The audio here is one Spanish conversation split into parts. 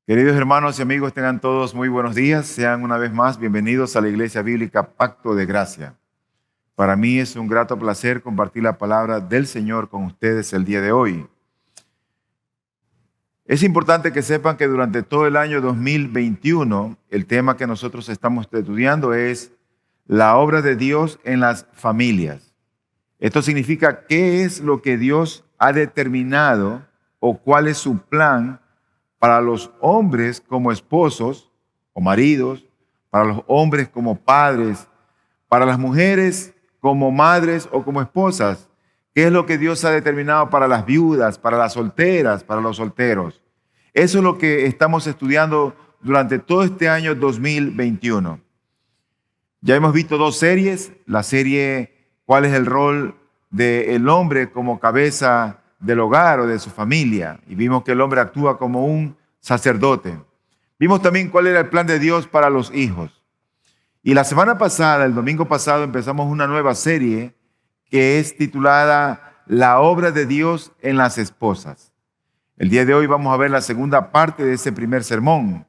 Queridos hermanos y amigos, tengan todos muy buenos días. Sean una vez más bienvenidos a la Iglesia Bíblica Pacto de Gracia. Para mí es un grato placer compartir la palabra del Señor con ustedes el día de hoy. Es importante que sepan que durante todo el año 2021, el tema que nosotros estamos estudiando es la obra de Dios en las familias. Esto significa qué es lo que Dios ha determinado o cuál es su plan para los hombres como esposos o maridos, para los hombres como padres, para las mujeres como madres o como esposas. ¿Qué es lo que Dios ha determinado para las viudas, para las solteras, para los solteros? Eso es lo que estamos estudiando durante todo este año 2021. Ya hemos visto dos series. La serie ¿Cuál es el rol del hombre como cabeza del hogar o de su familia? Y vimos que el hombre actúa como un sacerdote. Vimos también cuál era el plan de Dios para los hijos. Y la semana pasada, el domingo pasado, empezamos una nueva serie que es titulada La obra de Dios en las esposas. El día de hoy vamos a ver la segunda parte de ese primer sermón.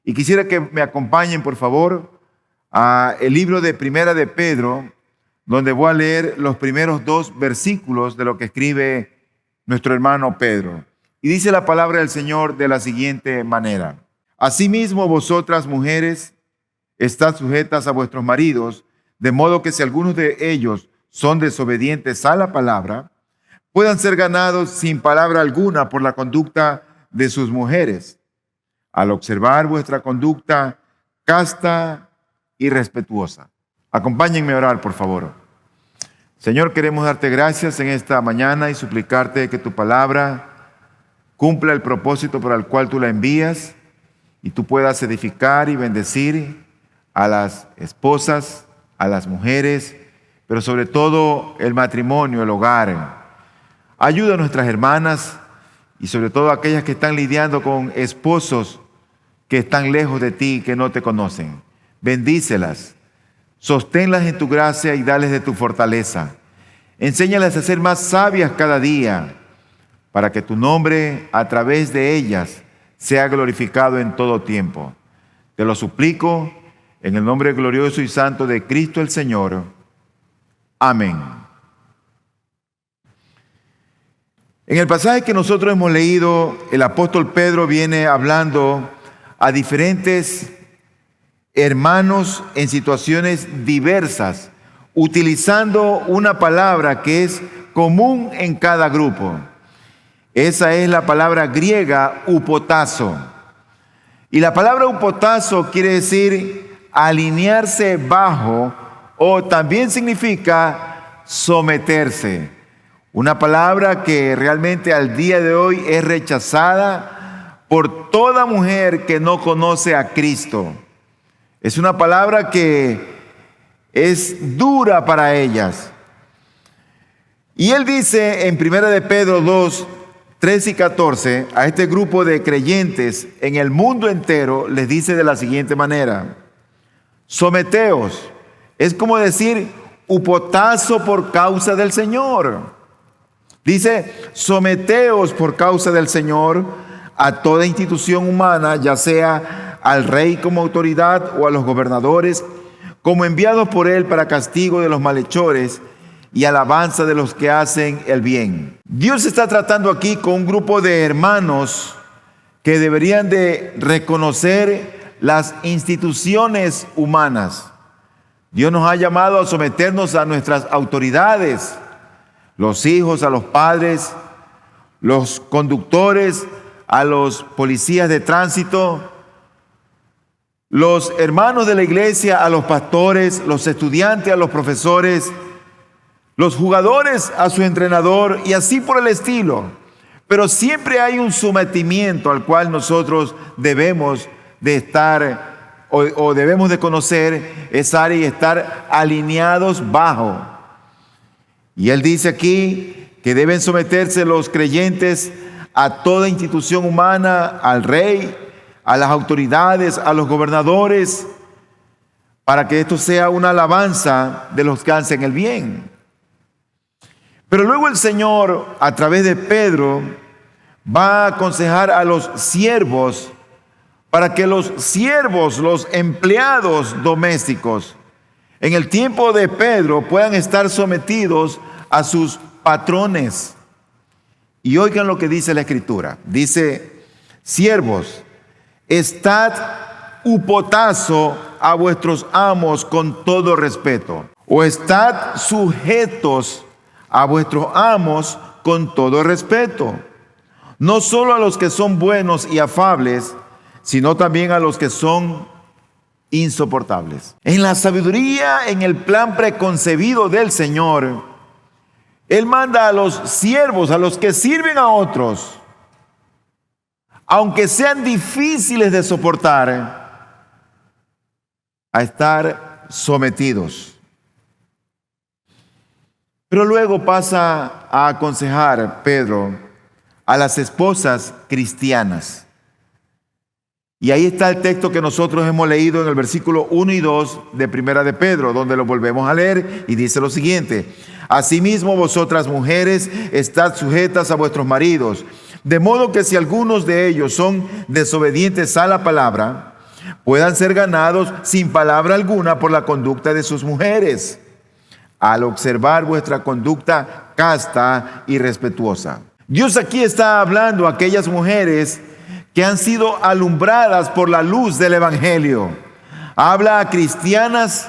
Y quisiera que me acompañen, por favor, a el libro de Primera de Pedro, donde voy a leer los primeros dos versículos de lo que escribe nuestro hermano Pedro. Y dice la palabra del Señor de la siguiente manera: Asimismo, vosotras mujeres, estad sujetas a vuestros maridos, de modo que si algunos de ellos son desobedientes a la palabra, puedan ser ganados sin palabra alguna por la conducta de sus mujeres, al observar vuestra conducta casta y respetuosa. Acompáñenme a orar, por favor. Señor, queremos darte gracias en esta mañana y suplicarte que tu palabra cumpla el propósito por el cual tú la envías y tú puedas edificar y bendecir a las esposas, a las mujeres, pero sobre todo el matrimonio, el hogar. Ayuda a nuestras hermanas y sobre todo a aquellas que están lidiando con esposos que están lejos de ti, que no te conocen. Bendícelas, sosténlas en tu gracia y dales de tu fortaleza. Enséñalas a ser más sabias cada día, para que tu nombre a través de ellas sea glorificado en todo tiempo. Te lo suplico en el nombre glorioso y santo de Cristo el Señor. Amén. En el pasaje que nosotros hemos leído, el apóstol Pedro viene hablando a diferentes hermanos en situaciones diversas, utilizando una palabra que es común en cada grupo. Esa es la palabra griega hupotazo. Y la palabra hupotazo quiere decir alinearse bajo, o también significa someterse. Una palabra que realmente al día de hoy es rechazada por toda mujer que no conoce a Cristo. Es una palabra que es dura para ellas. Y él dice en 1 de Pedro 2, 13 y 14, a este grupo de creyentes en el mundo entero, les dice de la siguiente manera: someteos, es como decir hupotazo por causa del Señor. Dice, someteos por causa del Señor a toda institución humana, ya sea al rey como autoridad o a los gobernadores, como enviados por él para castigo de los malhechores y alabanza de los que hacen el bien. Dios está tratando aquí con un grupo de hermanos que deberían de reconocer las instituciones humanas. Dios nos ha llamado a someternos a nuestras autoridades, los hijos a los padres, los conductores a los policías de tránsito, los hermanos de la iglesia a los pastores, los estudiantes a los profesores, los jugadores a su entrenador y así por el estilo. Pero siempre hay un sometimiento al cual nosotros debemos de estar o debemos de conocer esa área y estar alineados bajo. Y él dice aquí que deben someterse los creyentes a toda institución humana, al rey, a las autoridades, a los gobernadores, para que esto sea una alabanza de los que hacen el bien. Pero luego el Señor, a través de Pedro, va a aconsejar a los siervos para que los siervos, los empleados domésticos, en el tiempo de Pedro puedan estar sometidos a sus patrones. Y oigan lo que dice la Escritura. Dice: siervos, estad upotazo a vuestros amos con todo respeto, o estad sujetos a vuestros amos con todo respeto, no solo a los que son buenos y afables, sino también a los que son insoportables. En la sabiduría, en el plan preconcebido del Señor, Él manda a los siervos, a los que sirven a otros, aunque sean difíciles de soportar, a estar sometidos. Pero luego pasa a aconsejar Pedro a las esposas cristianas. Y ahí está el texto que nosotros hemos leído en el versículo 1 y 2 de Primera de Pedro, donde lo volvemos a leer y dice lo siguiente: asimismo vosotras mujeres, estad sujetas a vuestros maridos, de modo que si algunos de ellos son desobedientes a la palabra, puedan ser ganados sin palabra alguna por la conducta de sus mujeres, al observar vuestra conducta casta y respetuosa. Dios aquí está hablando a aquellas mujeres que han sido alumbradas por la luz del Evangelio. Habla a cristianas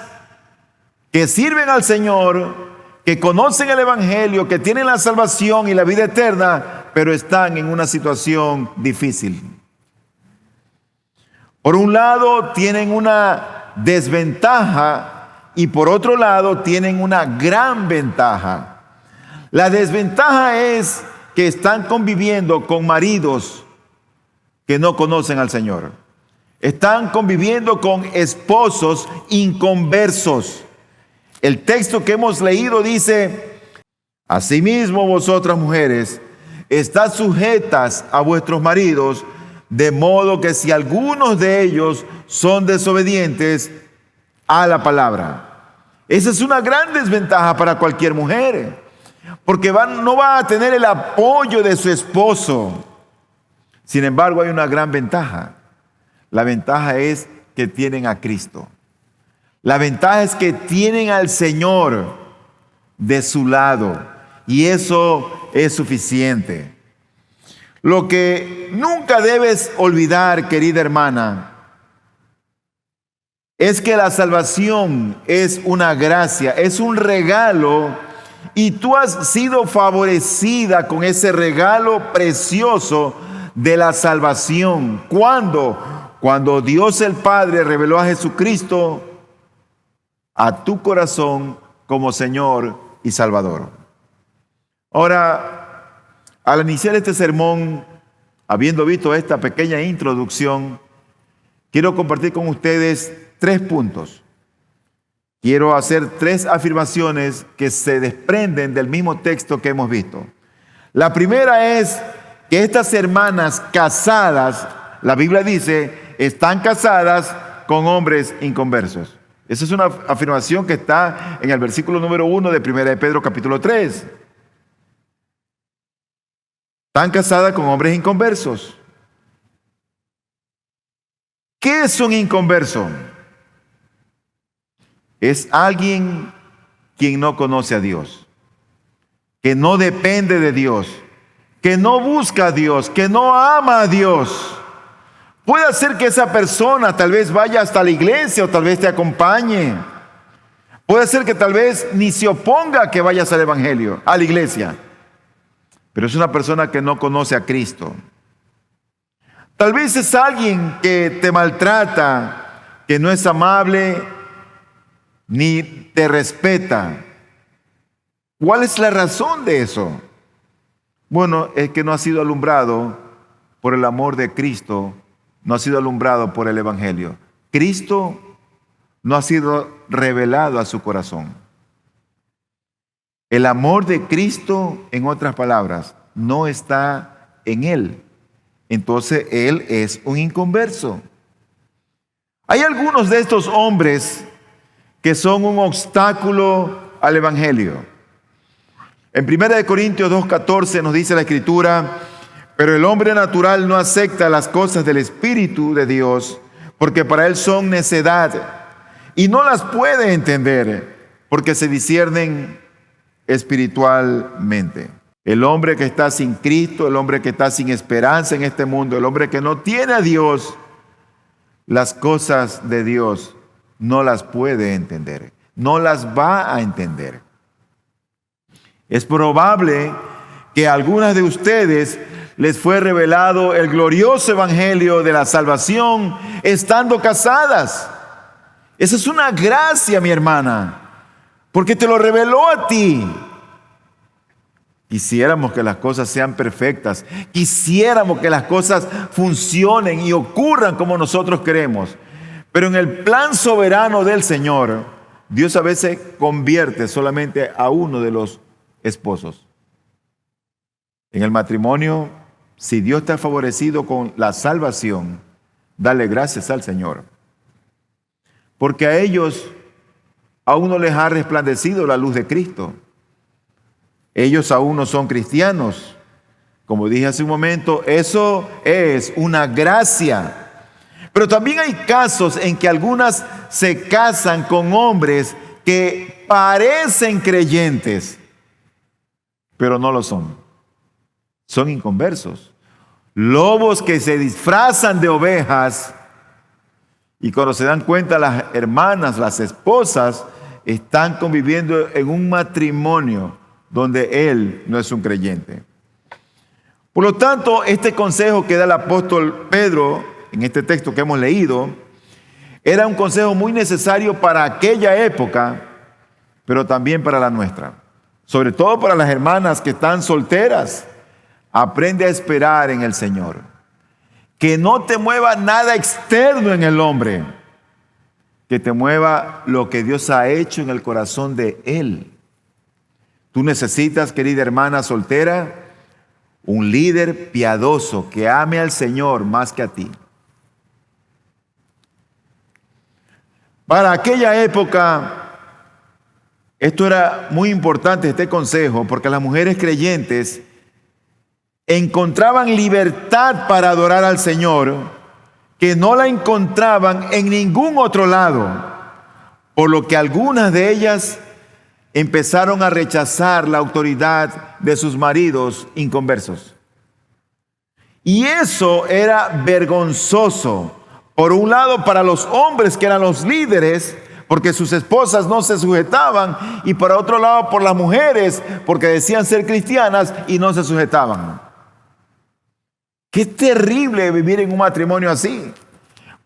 que sirven al Señor, que conocen el Evangelio, que tienen la salvación y la vida eterna, pero están en una situación difícil. Por un lado tienen una desventaja y por otro lado tienen una gran ventaja. La desventaja es que están conviviendo con maridos que no conocen al Señor. Están conviviendo con esposos inconversos. El texto que hemos leído dice: asimismo vosotras mujeres, estad sujetas a vuestros maridos, de modo que si algunos de ellos son desobedientes a la palabra. Esa es una gran desventaja para cualquier mujer, porque no va a tener el apoyo de su esposo. Sin embargo, hay una gran ventaja. La ventaja es que tienen a Cristo. La ventaja es que tienen al Señor de su lado, y eso es suficiente. Lo que nunca debes olvidar, querida hermana, es que la salvación es una gracia, es un regalo, y tú has sido favorecida con ese regalo precioso de la salvación. Cuando Dios el Padre reveló a Jesucristo a tu corazón como Señor y Salvador. Ahora, al iniciar este sermón, habiendo visto esta pequeña introducción, quiero compartir con ustedes 3 puntos. Quiero hacer 3 afirmaciones que se desprenden del mismo texto que hemos visto. La primera es que estas hermanas casadas, la Biblia dice, están casadas con hombres inconversos. Esa es una afirmación que está en el versículo número 1 de 1 de Pedro capítulo 3. Están casadas con hombres inconversos. ¿Qué es un inconverso? Es alguien quien no conoce a Dios, que no depende de Dios, que no busca a Dios, que no ama a Dios. Puede ser que esa persona tal vez vaya hasta la iglesia o tal vez te acompañe. Puede ser que tal vez ni se oponga a que vayas al evangelio, a la iglesia. Pero es una persona que no conoce a Cristo. Tal vez es alguien que te maltrata, que no es amable, ni te respeta. ¿Cuál es la razón de eso? Bueno, es que no ha sido alumbrado por el amor de Cristo, no ha sido alumbrado por el evangelio. Cristo no ha sido revelado a su corazón. El amor de Cristo, en otras palabras, no está en él. Entonces él es un inconverso. Hay algunos de estos hombres que son un obstáculo al evangelio. En 1 Corintios 2:14 nos dice la Escritura: Pero el hombre natural no acepta las cosas del Espíritu de Dios, porque para él son necedad, y no las puede entender, porque se disciernen espiritualmente. El hombre que está sin Cristo, el hombre que está sin esperanza en este mundo, el hombre que no tiene a Dios, las cosas de Dios no las puede entender, no las va a entender. Es probable que a algunas de ustedes les fue revelado el glorioso evangelio de la salvación estando casadas. Esa es una gracia, mi hermana, porque te lo reveló a ti. Quisiéramos que las cosas sean perfectas, quisiéramos que las cosas funcionen y ocurran como nosotros queremos. Pero en el plan soberano del Señor, Dios a veces convierte solamente a uno de los esposos. En el matrimonio, si Dios te ha favorecido con la salvación, dale gracias al Señor. Porque a ellos aún no les ha resplandecido la luz de Cristo. Ellos aún no son cristianos. Como dije hace un momento, eso es una gracia. Pero también hay casos en que algunas se casan con hombres que parecen creyentes, pero no lo son. Son inconversos. Lobos que se disfrazan de ovejas, y cuando se dan cuenta las hermanas, las esposas, están conviviendo en un matrimonio donde él no es un creyente. Por lo tanto, este consejo que da el apóstol Pedro en este texto que hemos leído, era un consejo muy necesario para aquella época, pero también para la nuestra. Sobre todo para las hermanas que están solteras. Aprende a esperar en el Señor. Que no te mueva nada externo en el hombre, que te mueva lo que Dios ha hecho en el corazón de él. Tú necesitas, querida hermana soltera, un líder piadoso que ame al Señor más que a ti. Para aquella época, esto era muy importante, este consejo, porque las mujeres creyentes encontraban libertad para adorar al Señor que no la encontraban en ningún otro lado, por lo que algunas de ellas empezaron a rechazar la autoridad de sus maridos inconversos. Y eso era vergonzoso, por un lado para los hombres que eran los líderes, porque sus esposas no se sujetaban, y por otro lado por las mujeres, porque decían ser cristianas y no se sujetaban. Qué terrible vivir en un matrimonio así,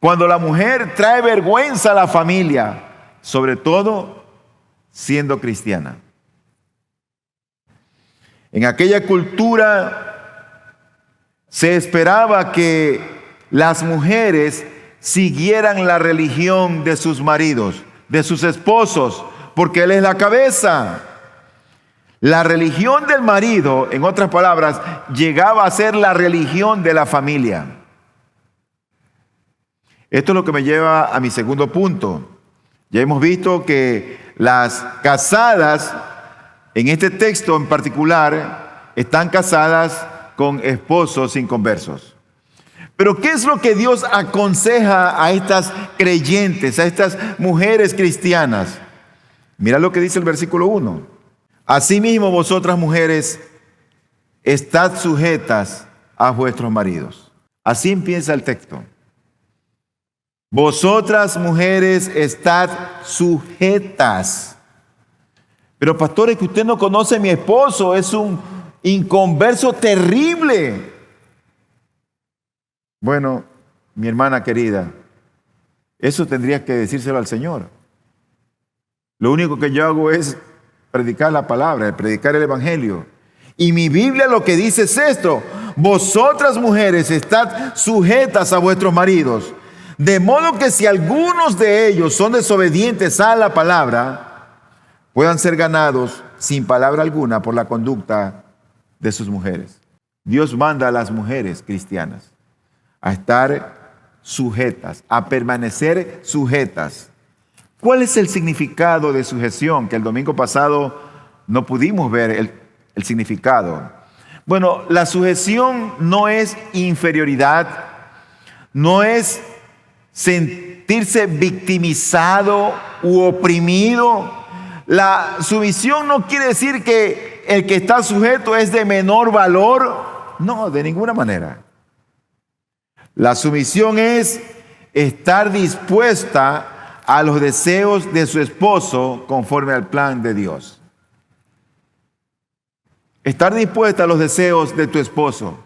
cuando la mujer trae vergüenza a la familia, sobre todo siendo cristiana. En aquella cultura se esperaba que las mujeres siguieran la religión de sus maridos, de sus esposos, porque él es la cabeza. La religión del marido, en otras palabras, llegaba a ser la religión de la familia. Esto es lo que me lleva a mi segundo punto. Ya hemos visto que las casadas, en este texto en particular, están casadas con esposos inconversos. Pero ¿qué es lo que Dios aconseja a estas creyentes, a estas mujeres cristianas? Mira lo que dice el versículo 1. Asimismo, vosotras mujeres, estad sujetas a vuestros maridos. Así empieza el texto. Vosotras mujeres, estad sujetas. Pero pastor, es que usted no conoce a mi esposo, es un inconverso terrible. Bueno, mi hermana querida, eso tendría que decírselo al Señor. Lo único que yo hago es predicar la palabra, predicar el evangelio. Y mi Biblia lo que dice es esto: vosotras mujeres estad sujetas a vuestros maridos, de modo que si algunos de ellos son desobedientes a la palabra, puedan ser ganados sin palabra alguna por la conducta de sus mujeres. Dios manda a las mujeres cristianas a estar sujetas, a permanecer sujetas. ¿Cuál es el significado de sujeción? Que el domingo pasado no pudimos ver el significado. Bueno, la sujeción no es inferioridad, no es sentirse victimizado u oprimido. La sumisión no quiere decir que el que está sujeto es de menor valor. No, de ninguna manera. La sumisión es estar dispuesta a los deseos de su esposo conforme al plan de Dios. Estar dispuesta a los deseos de tu esposo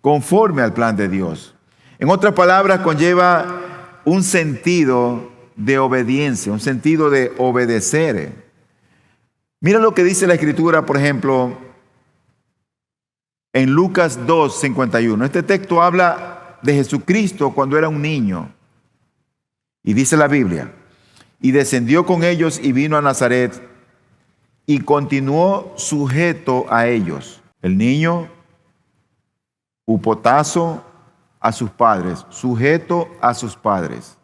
conforme al plan de Dios. En otras palabras, conlleva un sentido de obediencia, un sentido de obedecer. Mira lo que dice la Escritura, por ejemplo, en Lucas 2:51. Este texto habla de Jesucristo cuando era un niño. Y dice la Biblia, y descendió con ellos y vino a Nazaret y continuó sujeto a ellos. El niño, upotazo a sus padres, sujeto a sus padres.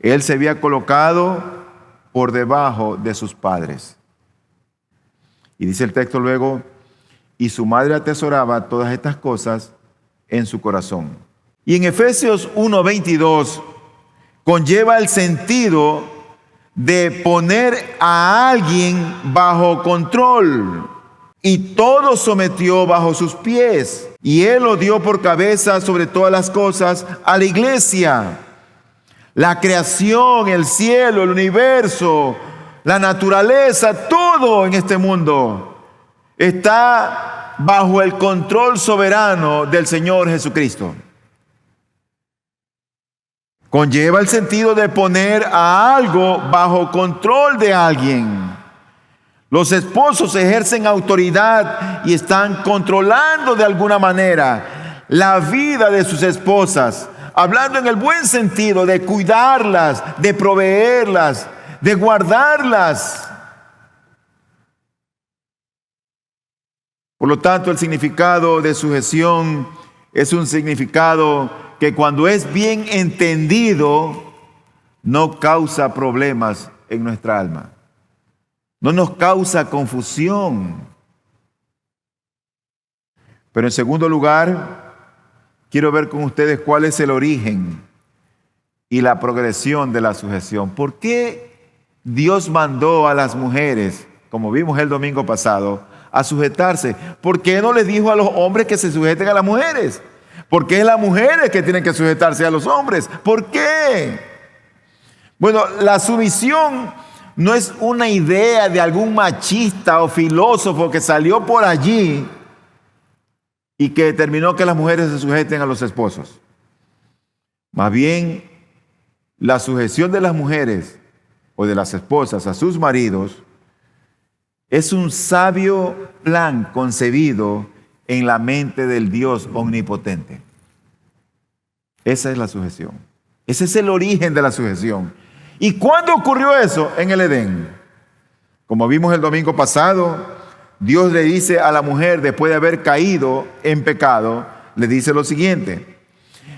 Él se había colocado por debajo de sus padres. Y dice el texto luego, y su madre atesoraba todas estas cosas en su corazón. Y en Efesios 1:22 conlleva el sentido de poner a alguien bajo control. Y todo sometió bajo sus pies. Y él lo dio por cabeza sobre todas las cosas a la iglesia. La creación, el cielo, el universo, la naturaleza, todo en este mundo está bajo el control soberano del Señor Jesucristo. Conlleva el sentido de poner a algo bajo control de alguien. Los esposos ejercen autoridad y están controlando de alguna manera la vida de sus esposas, hablando en el buen sentido de cuidarlas, de proveerlas, de guardarlas. Por lo tanto, el significado de sujeción es un significado que cuando es bien entendido no causa problemas en nuestra alma. No nos causa confusión. Pero en segundo lugar, quiero ver con ustedes cuál es el origen y la progresión de la sujeción. ¿Por qué Dios mandó a las mujeres, como vimos el domingo pasado, a sujetarse? ¿Por qué no les dijo a los hombres que se sujeten a las mujeres? ¿Por qué es las mujeres que tienen que sujetarse a los hombres? ¿Por qué? Bueno, la sumisión no es una idea de algún machista o filósofo que salió por allí y que determinó que las mujeres se sujeten a los esposos. Más bien, la sujeción de las mujeres o de las esposas a sus maridos es un sabio plan concebido en la mente del Dios omnipotente. Esa es la sujeción. Ese es el origen de la sujeción. ¿Y cuándo ocurrió eso? En el Edén. Como vimos el domingo pasado, Dios le dice a la mujer, después de haber caído en pecado, le dice lo siguiente: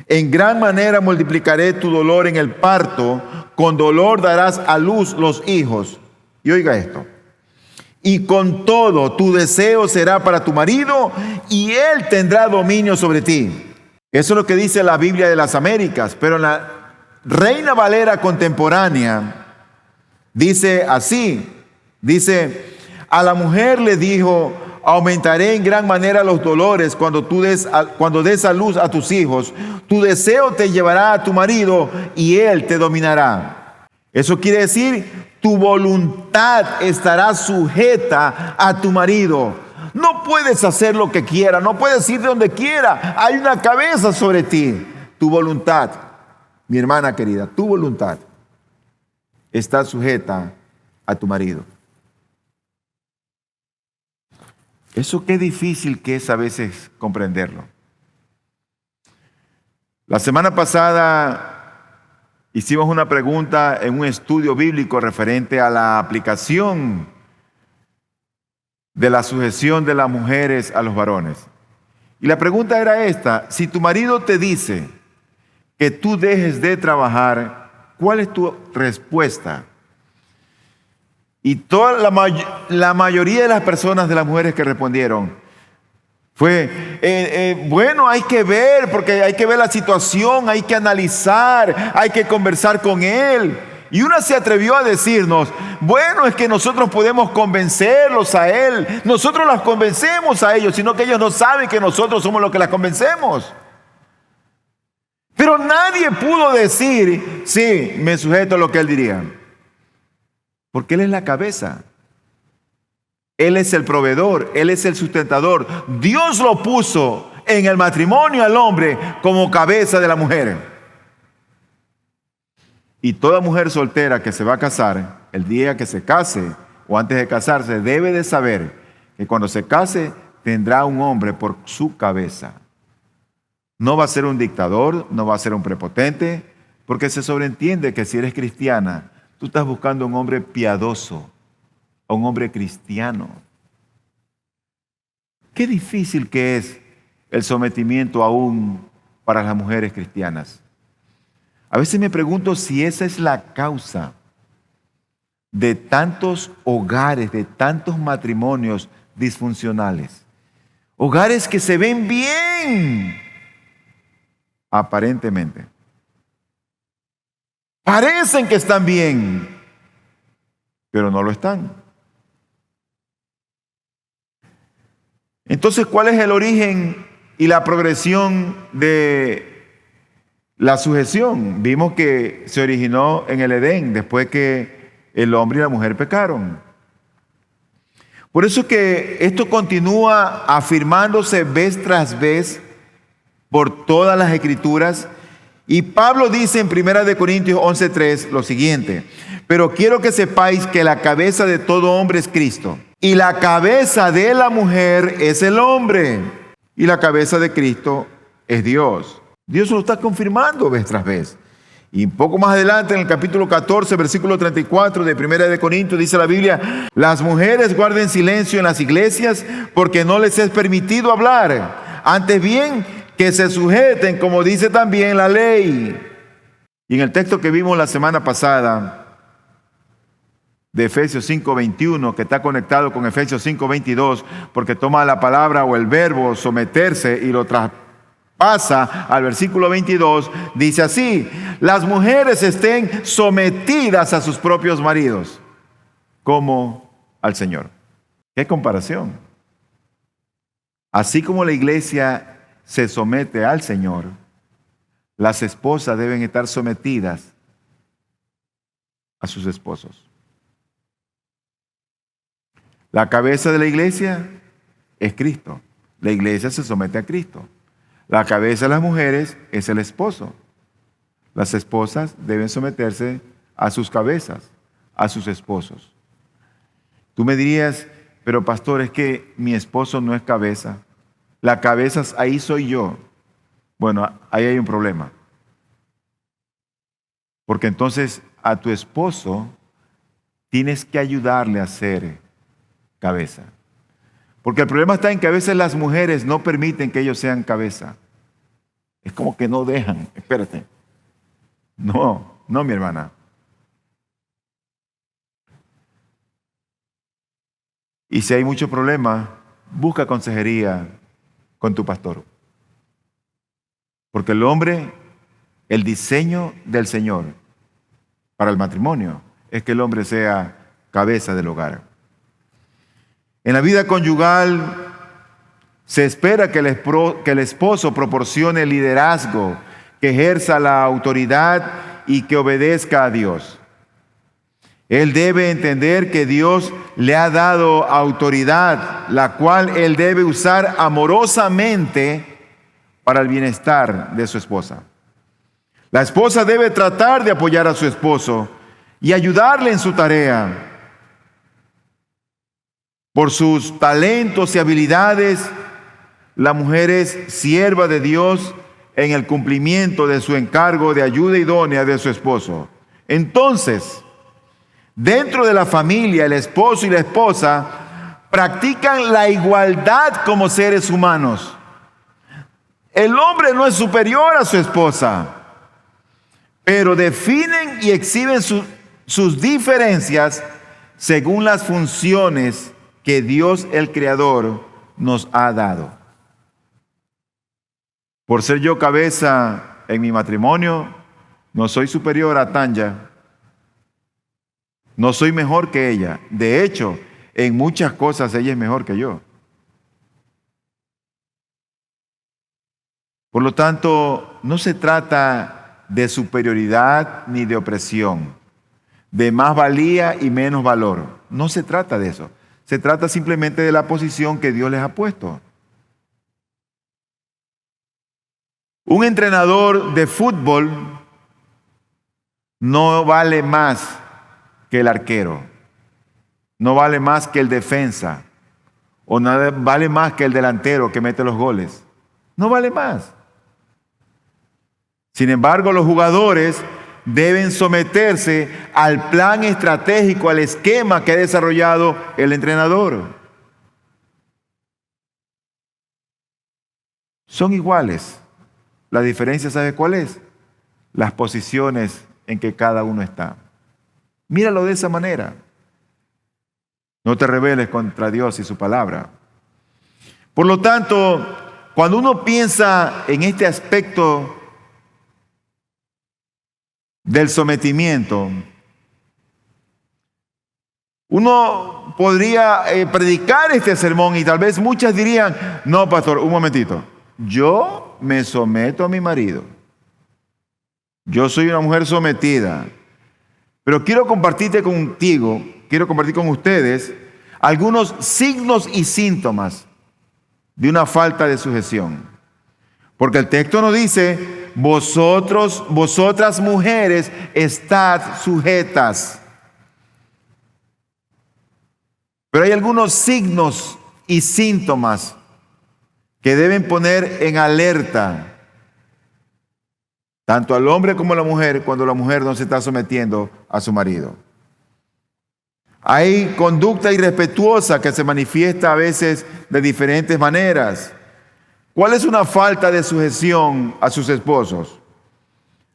en gran manera multiplicaré tu dolor en el parto, con dolor darás a luz los hijos. Y oiga esto: y con todo tu deseo será para tu marido, y él tendrá dominio sobre ti. Eso es lo que dice la Biblia de las Américas, pero en la Reina Valera contemporánea dice así, dice, a la mujer le dijo, aumentaré en gran manera los dolores cuando des a luz a tus hijos, tu deseo te llevará a tu marido y él te dominará. Eso quiere decir, tu voluntad estará sujeta a tu marido. No puedes hacer lo que quieras, no puedes ir de donde quiera, hay una cabeza sobre ti. Tu voluntad, mi hermana querida, tu voluntad está sujeta a tu marido. Eso qué difícil que es a veces comprenderlo. La semana pasada hicimos una pregunta en un estudio bíblico referente a la aplicación de la sujeción de las mujeres a los varones. Y la pregunta era esta: si tu marido te dice que tú dejes de trabajar, ¿cuál es tu respuesta? Y la mayoría de las personas, de las mujeres que respondieron, Bueno, hay que ver, porque hay que ver la situación, hay que analizar, hay que conversar con él. Y una se atrevió a decirnos, bueno, es que nosotros podemos convencerlos a él, nosotros las convencemos a ellos, sino que ellos no saben que nosotros somos los que las convencemos. Pero nadie pudo decir, sí, me sujeto a lo que él diría. Porque él es la cabeza. Él es el proveedor, él es el sustentador. Dios lo puso en el matrimonio al hombre como cabeza de la mujer. Y toda mujer soltera que se va a casar, el día que se case o antes de casarse, debe de saber que cuando se case tendrá un hombre por su cabeza. No va a ser un dictador, no va a ser un prepotente, porque se sobreentiende que si eres cristiana, tú estás buscando un hombre piadoso, a un hombre cristiano. Qué difícil que es el sometimiento aún para las mujeres cristianas. A veces me pregunto si esa es la causa de tantos hogares, de tantos matrimonios disfuncionales. Hogares que se ven bien, aparentemente. Parecen que están bien, pero no lo están. Entonces, ¿cuál es el origen y la progresión de la sujeción? Vimos que se originó en el Edén, después que el hombre y la mujer pecaron. Por eso que esto continúa afirmándose vez tras vez por todas las Escrituras. Y Pablo dice en 1 Corintios 11:3 lo siguiente: pero quiero que sepáis que la cabeza de todo hombre es Cristo, y la cabeza de la mujer es el hombre, y la cabeza de Cristo es Dios. Dios lo está confirmando vez tras vez. Y un poco más adelante, en el capítulo 14, versículo 34 de 1 Corintios, dice la Biblia: las mujeres guarden silencio en las iglesias, porque no les es permitido hablar. Antes bien, que se sujeten, como dice también la ley. Y en el texto que vimos la semana pasada, de Efesios 5:21, que está conectado con Efesios 5:22, porque toma la palabra o el verbo someterse y lo traspasa al versículo 22, dice así: las mujeres estén sometidas a sus propios maridos, como al Señor. ¿Qué comparación? Así como la iglesia se somete al Señor, las esposas deben estar sometidas a sus esposos. La cabeza de la iglesia es Cristo. La iglesia se somete a Cristo. La cabeza de las mujeres es el esposo. Las esposas deben someterse a sus cabezas, a sus esposos. Tú me dirías, pero pastor, es que mi esposo no es cabeza. La cabeza ahí soy yo. Bueno, ahí hay un problema. Porque entonces a tu esposo tienes que ayudarle a ser cabeza. Porque el problema está en que a veces las mujeres no permiten que ellos sean cabeza. Es como que no dejan. Espérate. No, mi hermana. Y si hay mucho problema, busca consejería con tu pastor. Porque el hombre, el diseño del Señor para el matrimonio es que el hombre sea cabeza del hogar. En la vida conyugal se espera que el esposo proporcione liderazgo, que ejerza la autoridad y que obedezca a Dios. Él debe entender que Dios le ha dado autoridad, la cual él debe usar amorosamente para el bienestar de su esposa. La esposa debe tratar de apoyar a su esposo y ayudarle en su tarea. Por sus talentos y habilidades, la mujer es sierva de Dios en el cumplimiento de su encargo de ayuda idónea de su esposo. Entonces, dentro de la familia, el esposo y la esposa practican la igualdad como seres humanos. El hombre no es superior a su esposa, pero definen y exhiben sus diferencias según las funciones que Dios el Creador nos ha dado. Por ser yo cabeza en mi matrimonio, no soy superior a Tanya. No soy mejor que ella. De hecho, en muchas cosas ella es mejor que yo. Por lo tanto, no se trata de superioridad ni de opresión, de más valía y menos valor. No se trata de eso. Se trata simplemente de la posición que Dios les ha puesto. Un entrenador de fútbol no vale más que el arquero, no vale más que el defensa, o no vale más que el delantero que mete los goles. No vale más. Sin embargo, los jugadores deben someterse al plan estratégico, al esquema que ha desarrollado el entrenador. Son iguales. La diferencia, ¿sabe cuál es? Las posiciones en que cada uno está. Míralo de esa manera. No te rebeles contra Dios y su palabra. Por lo tanto, cuando uno piensa en este aspecto del sometimiento, uno podría predicar este sermón y tal vez muchas dirían, no, pastor, un momentito, yo me someto a mi marido. Yo soy una mujer sometida. Pero quiero compartir con ustedes algunos signos y síntomas de una falta de sujeción. Porque el texto nos dice, vosotras mujeres, estad sujetas. Pero hay algunos signos y síntomas que deben poner en alerta tanto al hombre como a la mujer cuando la mujer no se está sometiendo a su marido. Hay conducta irrespetuosa que se manifiesta a veces de diferentes maneras. ¿Cuál es una falta de sujeción a sus esposos?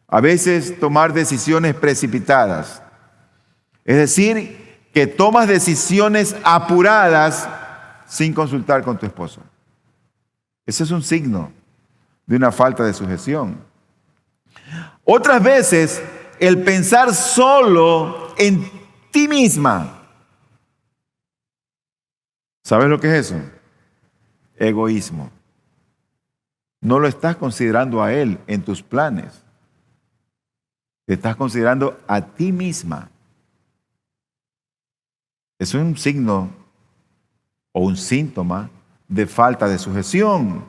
A veces tomar decisiones precipitadas. Es decir, que tomas decisiones apuradas sin consultar con tu esposo. Ese es un signo de una falta de sujeción. Otras veces, el pensar solo en ti misma. ¿Sabes lo que es eso? Egoísmo. No lo estás considerando a él en tus planes. Te estás considerando a ti misma. Es un signo o un síntoma de falta de sujeción.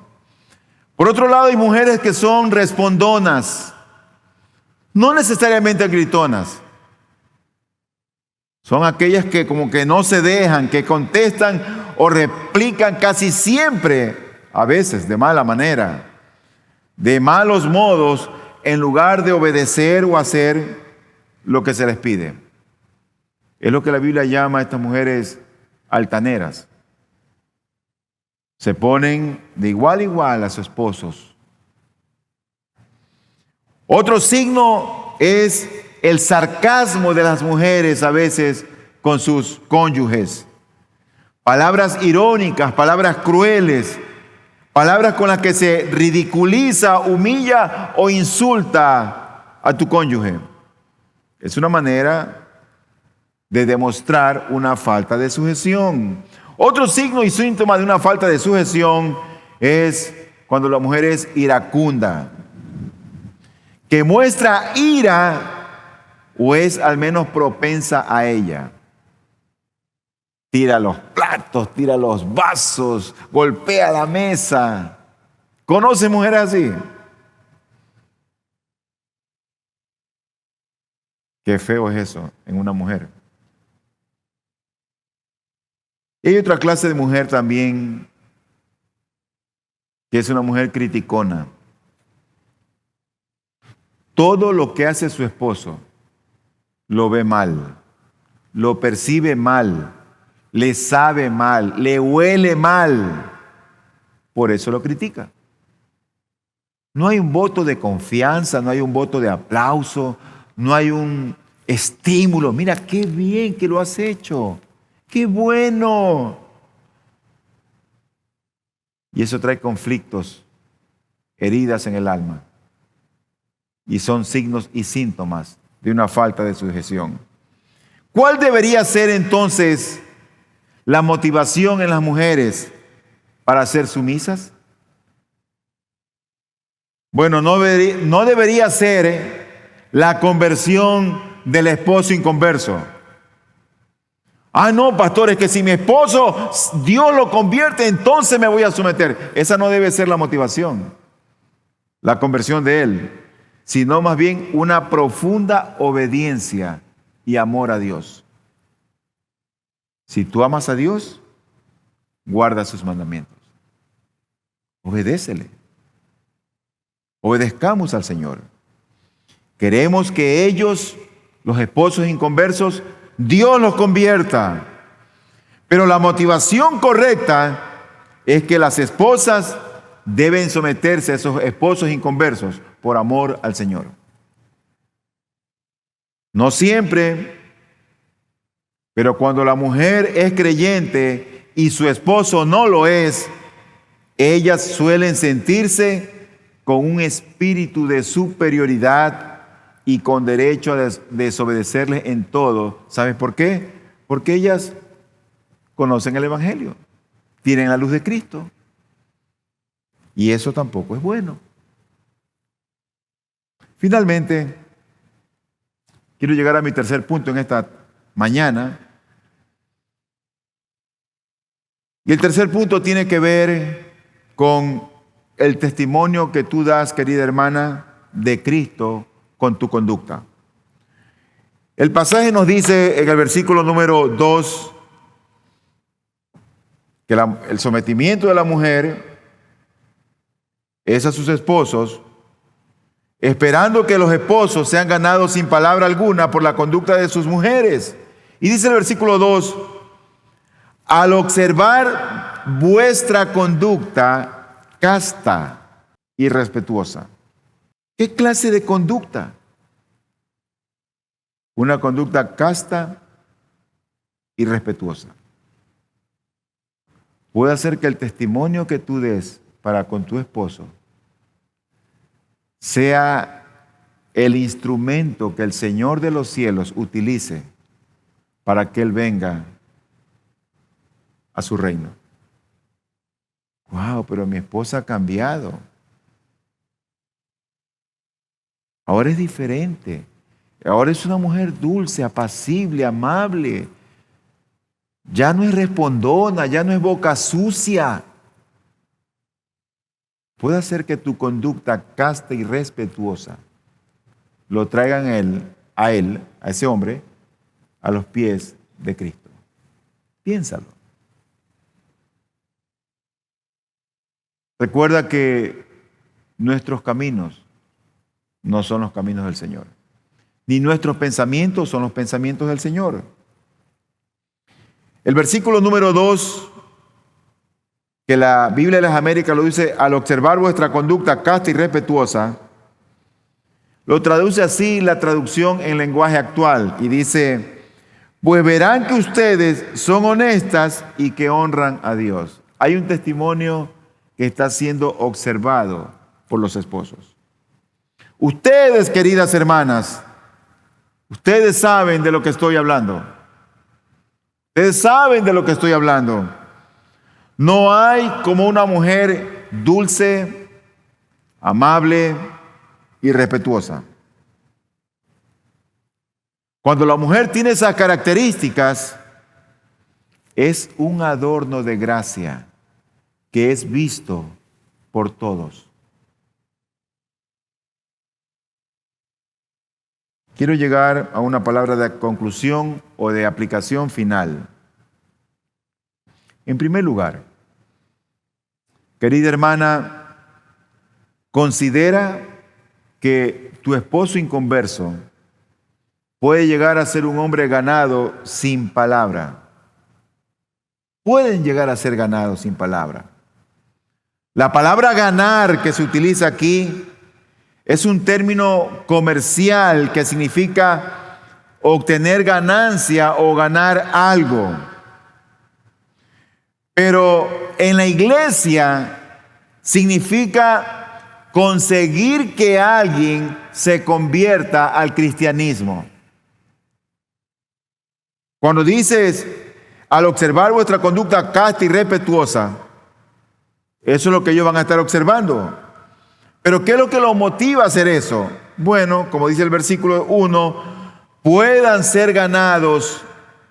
Por otro lado, hay mujeres que son respondonas. No necesariamente gritonas. Son aquellas que como que no se dejan, que contestan o replican casi siempre, a veces de mala manera, de malos modos, en lugar de obedecer o hacer lo que se les pide. Es lo que la Biblia llama a estas mujeres altaneras. Se ponen de igual a igual a sus esposos. Otro signo es el sarcasmo de las mujeres a veces con sus cónyuges. Palabras irónicas, palabras crueles, palabras con las que se ridiculiza, humilla o insulta a tu cónyuge. Es una manera de demostrar una falta de sujeción. Otro signo y síntoma de una falta de sujeción es cuando la mujer es iracunda, que muestra ira o es al menos propensa a ella. Tira los platos, tira los vasos, golpea la mesa. ¿Conoce mujeres así? Qué feo es eso en una mujer. Y hay otra clase de mujer también, que es una mujer criticona. Todo lo que hace su esposo lo ve mal, lo percibe mal, le sabe mal, le huele mal. Por eso lo critica. No hay un voto de confianza, no hay un voto de aplauso, no hay un estímulo. Mira, qué bien que lo has hecho. ¡Qué bueno! Y eso trae conflictos heridas en el alma. Y son signos y síntomas de una falta de sujeción. ¿Cuál debería ser entonces la motivación en las mujeres para ser sumisas? Bueno, no debería ser la conversión del esposo inconverso. No, pastor, es que si mi esposo, Dios lo convierte, entonces me voy a someter. Esa no debe ser la motivación, la conversión de él, sino más bien una profunda obediencia y amor a Dios. Si tú amas a Dios, guarda sus mandamientos. Obedécele. Obedezcamos al Señor. Queremos que ellos, los esposos inconversos, Dios los convierta. Pero la motivación correcta es que las esposas deben someterse a esos esposos inconversos por amor al Señor. No siempre, pero cuando la mujer es creyente y su esposo no lo es, ellas suelen sentirse con un espíritu de superioridad y con derecho a desobedecerles en todo. ¿Sabes por qué? Porque ellas conocen el Evangelio, tienen la luz de Cristo. Y eso tampoco es bueno. Finalmente, quiero llegar a mi tercer punto en esta mañana. Y el tercer punto tiene que ver con el testimonio que tú das, querida hermana, de Cristo con tu conducta. El pasaje nos dice en el versículo número 2 que el sometimiento de la mujer es a sus esposos, esperando que los esposos sean ganados sin palabra alguna por la conducta de sus mujeres. Y dice el versículo 2, al observar vuestra conducta casta y respetuosa. ¿Qué clase de conducta? Una conducta casta y respetuosa. Puede hacer que el testimonio que tú des para con tu esposo sea el instrumento que el Señor de los cielos utilice para que Él venga a su reino. Wow, pero mi esposa ha cambiado. Ahora es diferente. Ahora es una mujer dulce, apacible, amable. Ya no es respondona, ya no es boca sucia. Puede hacer que tu conducta casta y respetuosa lo traigan a ese hombre, a los pies de Cristo. Piénsalo. Recuerda que nuestros caminos no son los caminos del Señor, ni nuestros pensamientos son los pensamientos del Señor. El versículo número 2, que la Biblia de las Américas lo dice, al observar vuestra conducta casta y respetuosa, lo traduce así la traducción en lenguaje actual y dice, pues verán que ustedes son honestas y que honran a Dios. Hay un testimonio que está siendo observado por los esposos. Ustedes, queridas hermanas, ustedes saben de lo que estoy hablando. Ustedes saben de lo que estoy hablando. No hay como una mujer dulce, amable y respetuosa. Cuando la mujer tiene esas características, es un adorno de gracia que es visto por todos. Quiero llegar a una palabra de conclusión o de aplicación final. En primer lugar, querida hermana, considera que tu esposo inconverso puede llegar a ser un hombre ganado sin palabra. Pueden llegar a ser ganados sin palabra. La palabra ganar que se utiliza aquí es un término comercial que significa obtener ganancia o ganar algo. Pero en la iglesia significa conseguir que alguien se convierta al cristianismo. Cuando dices, al observar vuestra conducta casta y respetuosa, eso es lo que ellos van a estar observando. Pero ¿qué es lo que los motiva a hacer eso? Bueno, como dice el versículo 1, puedan ser ganados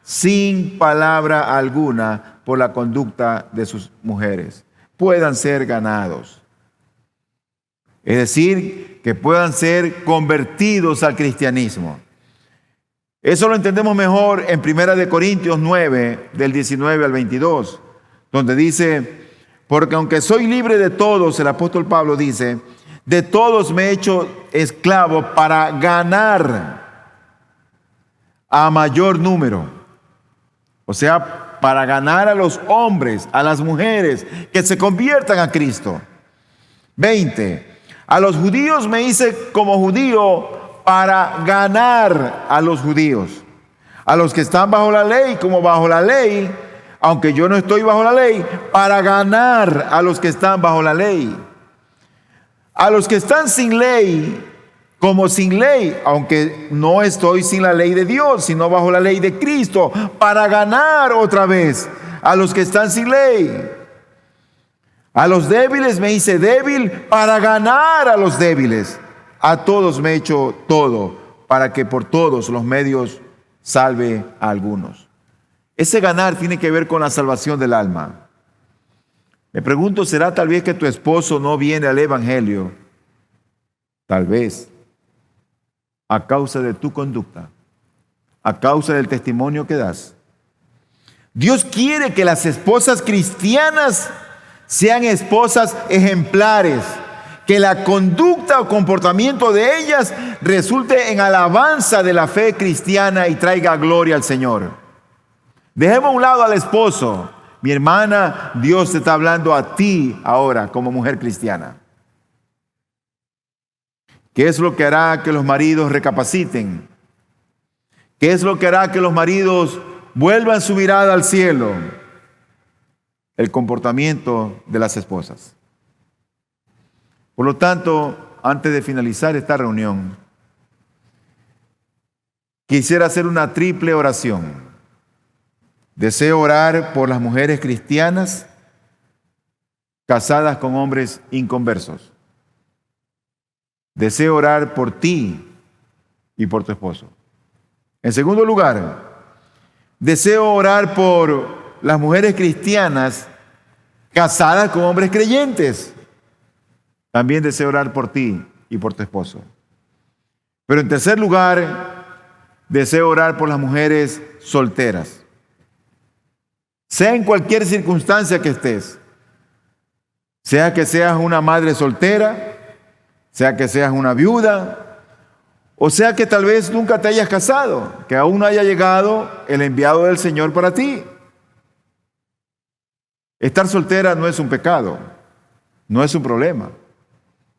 sin palabra alguna por la conducta de sus mujeres. Puedan ser ganados. Es decir, que puedan ser convertidos al cristianismo. Eso lo entendemos mejor en 1 Corintios 9, del 19 al 22, donde dice, porque aunque soy libre de todos, el apóstol Pablo dice, de todos me he hecho esclavo para ganar a mayor número. O sea, para ganar a los hombres, a las mujeres, que se conviertan a Cristo. 20. A los judíos me hice como judío para ganar a los judíos. A los que están bajo la ley, como bajo la ley, aunque yo no estoy bajo la ley, para ganar a los que están bajo la ley. A los que están sin ley, como sin ley, aunque no estoy sin la ley de Dios, sino bajo la ley de Cristo, para ganar otra vez a los que están sin ley. A los débiles me hice débil para ganar a los débiles. A todos me he hecho todo, para que por todos los medios salve a algunos. Ese ganar tiene que ver con la salvación del alma. Me pregunto, ¿será tal vez que tu esposo no viene al evangelio? Tal vez, a causa de tu conducta, a causa del testimonio que das. Dios quiere que las esposas cristianas sean esposas ejemplares, que la conducta o comportamiento de ellas resulte en alabanza de la fe cristiana y traiga gloria al Señor. Dejemos a un lado al esposo. Mi hermana, Dios te está hablando a ti ahora como mujer cristiana. ¿Qué es lo que hará que los maridos recapaciten? ¿Qué es lo que hará que los maridos vuelvan su mirada al cielo? El comportamiento de las esposas. Por lo tanto, antes de finalizar esta reunión, quisiera hacer una triple oración. Deseo orar por las mujeres cristianas casadas con hombres inconversos. Deseo orar por ti y por tu esposo. En segundo lugar, deseo orar por las mujeres cristianas casadas con hombres creyentes. También deseo orar por ti y por tu esposo. Pero en tercer lugar, deseo orar por las mujeres solteras. Sea en cualquier circunstancia que estés, sea que seas una madre soltera, sea que seas una viuda, o sea que tal vez nunca te hayas casado, que aún no haya llegado el enviado del Señor para ti. Estar soltera no es un pecado, no es un problema.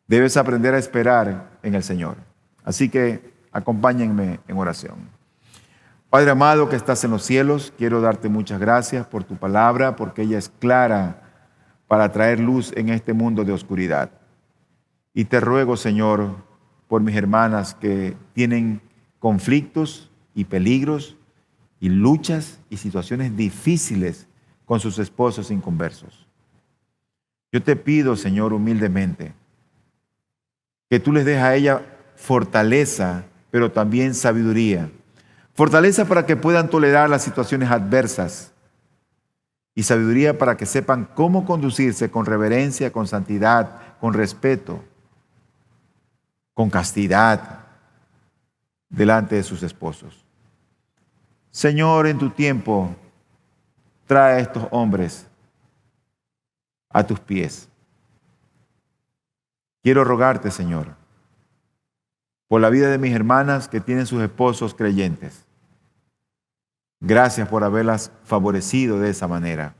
Debes aprender a esperar en el Señor. Así que acompáñenme en oración. Padre amado que estás en los cielos, quiero darte muchas gracias por tu palabra, porque ella es clara para traer luz en este mundo de oscuridad. Y te ruego, Señor, por mis hermanas que tienen conflictos y peligros y luchas y situaciones difíciles con sus esposos inconversos. Yo te pido, Señor, humildemente, que tú les des a ella fortaleza, pero también sabiduría. Fortaleza para que puedan tolerar las situaciones adversas y sabiduría para que sepan cómo conducirse con reverencia, con santidad, con respeto, con castidad delante de sus esposos. Señor, en tu tiempo, trae a estos hombres a tus pies. Quiero rogarte, Señor, por la vida de mis hermanas que tienen sus esposos creyentes. Gracias por haberlas favorecido de esa manera.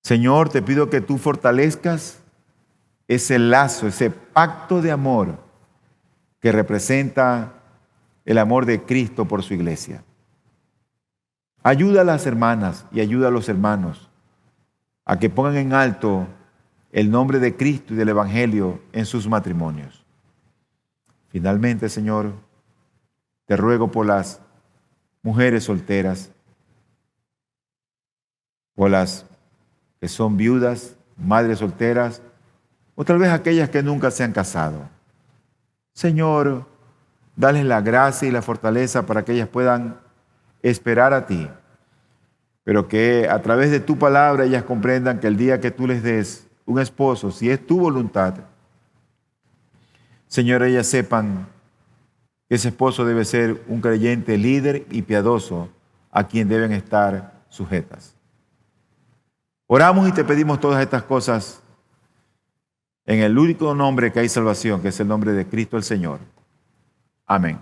Señor, te pido que tú fortalezcas ese lazo, ese pacto de amor que representa el amor de Cristo por su iglesia. Ayuda a las hermanas y ayuda a los hermanos a que pongan en alto el nombre de Cristo y del Evangelio en sus matrimonios. Finalmente, Señor, te ruego por las mujeres solteras, por las que son viudas, madres solteras, o tal vez aquellas que nunca se han casado. Señor, dales la gracia y la fortaleza para que ellas puedan esperar a ti, pero que a través de tu palabra ellas comprendan que el día que tú les des un esposo, si es tu voluntad, Señor, ellas sepan que ese esposo debe ser un creyente líder y piadoso a quien deben estar sujetas. Oramos y te pedimos todas estas cosas en el único nombre que hay salvación, que es el nombre de Cristo el Señor. Amén.